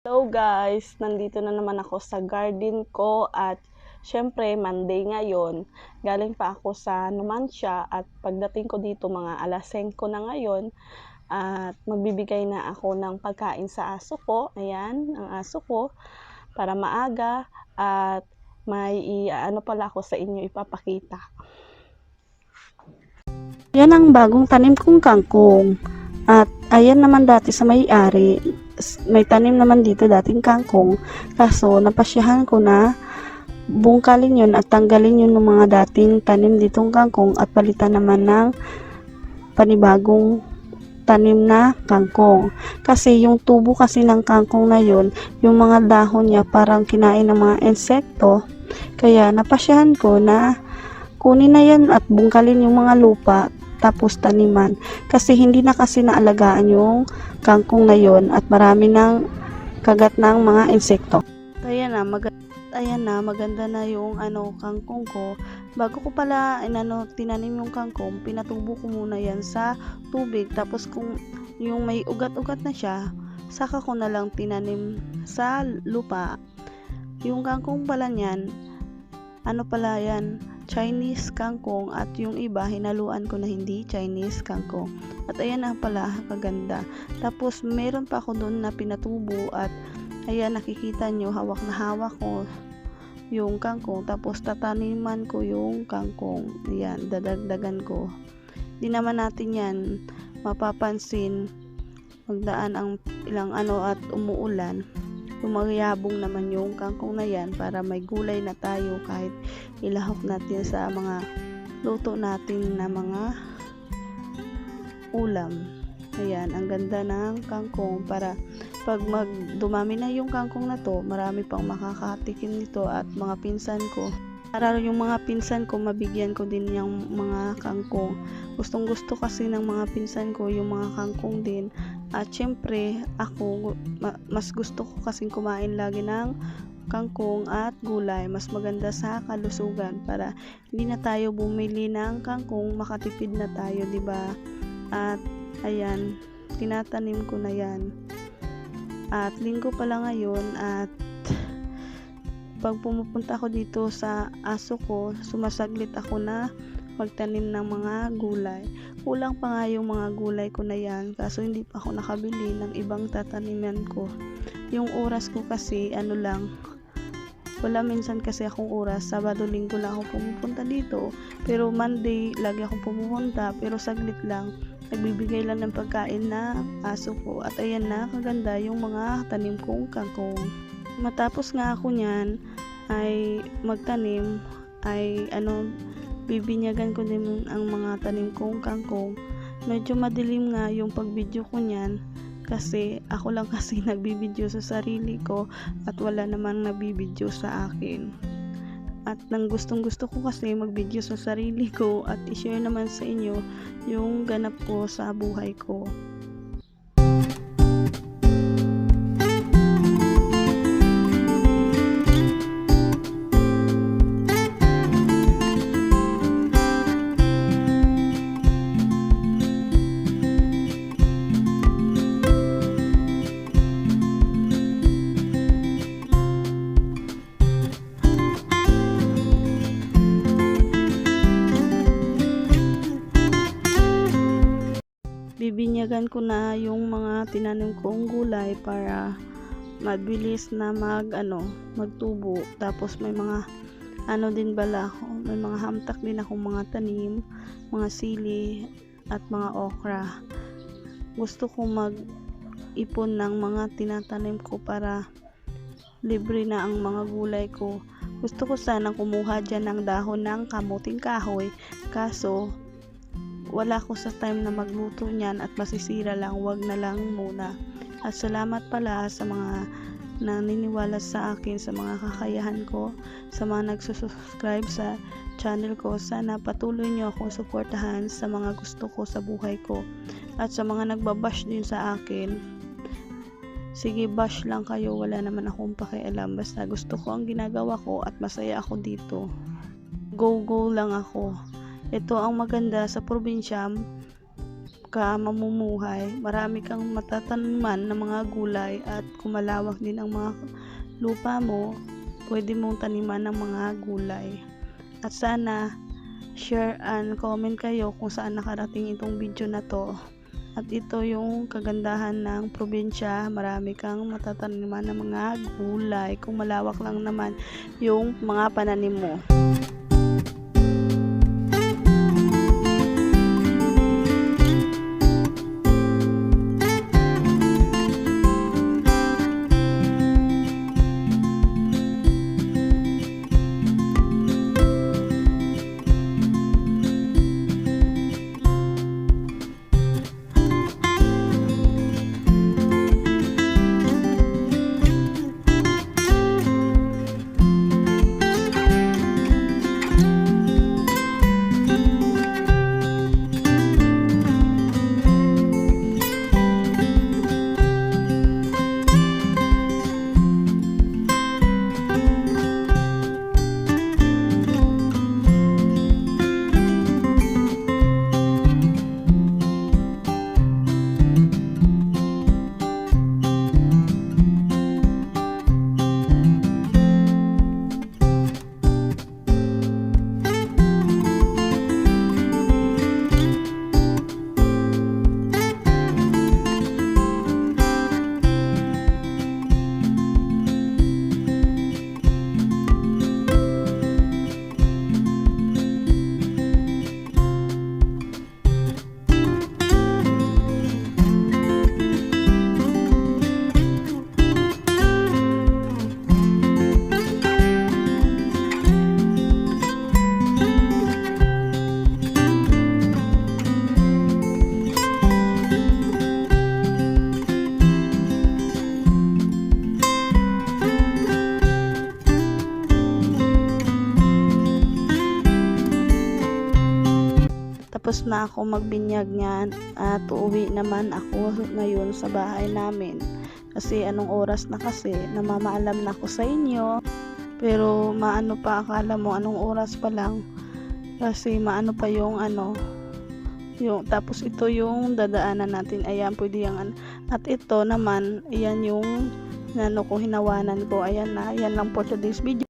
Hello guys! Nandito na naman ako sa garden ko at syempre Monday ngayon. Galing pa ako sa Numancia at pagdating ko dito mga alas 5 na ngayon at magbibigay na ako ng pagkain sa aso ko. Ayan, ang aso ko para maaga at may ano pala ako sa inyo ipapakita. Yan ang bagong tanim kong kangkong. At ayan naman dati sa may-ari, may tanim naman dito dating kangkong. Kaso napasyahan ko na bungkalin yun at tanggalin yun ng mga dating tanim ditong kangkong at palitan naman ng panibagong tanim na kangkong. Kasi yung tubo kasi ng kangkong na yun, yung mga dahon niya parang kinain ng mga insekto. Kaya napasyahan ko na kunin na yan at bungkalin yung mga lupa tapos taniman, kasi hindi na kasi naalagaan yung kangkong na yon at marami ng kagat ng mga insekto. Ayan na, maganda na yung kangkong ko. Bago ko pala tinanim yung kangkong, pinatubo ko muna yan sa tubig, tapos kung yung may ugat-ugat na siya, saka ko na lang tinanim sa lupa. Yung kangkong pala niyan, pala yan, Chinese kangkong, at yung iba hinaluan ko na hindi Chinese kangkong. At ayan na pala, kaganda. Tapos meron pa ako doon na pinatubo at ayan, nakikita nyo, hawak na hawak ko yung kangkong. Tapos tataniman ko yung kangkong. Ayan, dadagdagan ko. Di naman natin yan mapapansin magdaan ang ilang at umuulan. Lumayabong naman yung kangkong na yan para may gulay na tayo kahit ilahok natin sa mga luto natin na mga ulam. Ayan, ang ganda ng kangkong para pag dumami na yung kangkong na to, marami pang makakatikim nito at mga pinsan ko. Para yung mga pinsan ko, mabigyan ko din yung mga kangkong. Gustong gusto kasi ng mga pinsan ko yung mga kangkong din. At syempre, ako, mas gusto ko kasing kumain lagi ng kangkong at gulay. Mas maganda sa kalusugan para hindi na tayo bumili ng kangkong, makatipid na tayo, diba? At ayan, tinatanim ko na yan. At linggo pala ngayon at pag pumupunta ako dito sa aso ko, sumasaglit ako na magtanim ng mga gulay. Kulang pa nga yung mga gulay ko na yan, kaso hindi pa ako nakabili ng ibang tataniman ko. Yung oras ko kasi wala minsan kasi akong oras. Sabado, linggo lang ako pumupunta dito, pero Monday lagi akong pumupunta, pero saglit lang. Nagbibigay lang ng pagkain na aso ko. At ayan na, kaganda yung mga tanim kong kangkong. Matapos nga ako niyan ay magtanim, ay bibinyagan ko din ang mga tanim kong kangkong. Medyo madilim nga yung pag-video ko niyan kasi ako lang kasi nagbibideo sa sarili ko at wala namang nagbibideo sa akin. At nang gustong gusto ko kasi mag-video sa sarili ko at i-share naman sa inyo yung ganap ko sa buhay ko. Bibinyagan ko na yung mga tinanim kong gulay para mabilis na magtubo. Tapos may mga din bala ako, may mga hamtak din akong mga tanim, mga sili at mga okra. Gusto ko mag-ipon ng mga tinatanim ko para libre na ang mga gulay ko. Gusto ko sanang kumuha dyan ng dahon ng kamuting kahoy, kaso wala ko sa time na magluto niyan at masisira lang, wag na lang muna. At salamat pala sa mga naniniwala sa akin, sa mga kakayahan ko, sa mga nagsusubscribe sa channel ko. Sana patuloy niyo akong suportahan sa mga gusto ko sa buhay ko. At sa mga nagbabash din sa akin, sige, bash lang kayo, wala naman akong pakialam, basta gusto ko ang ginagawa ko at masaya ako dito. Go lang ako. Ito ang maganda sa probinsya, ka mamumuhay, marami kang matataniman ng mga gulay at kung malawak din ang mga lupa mo, pwede mong taniman ng mga gulay. At sana share and comment kayo kung saan nakarating itong video na to. At ito yung kagandahan ng probinsya, marami kang matataniman ng mga gulay kung malawak lang naman yung mga pananim mo. Tapos na ako magbinyag niyan at uuwi naman ako ngayon sa bahay namin. Kasi anong oras na kasi, namamaalam na ako sa inyo. Pero maano pa, akala mo anong oras pa lang. Kasi maano pa yung tapos ito yung dadaanan natin. Ayan, pwede yung at ito naman, ayan yung ko hinawanan ko. Ayan na, ayan lang for today's video.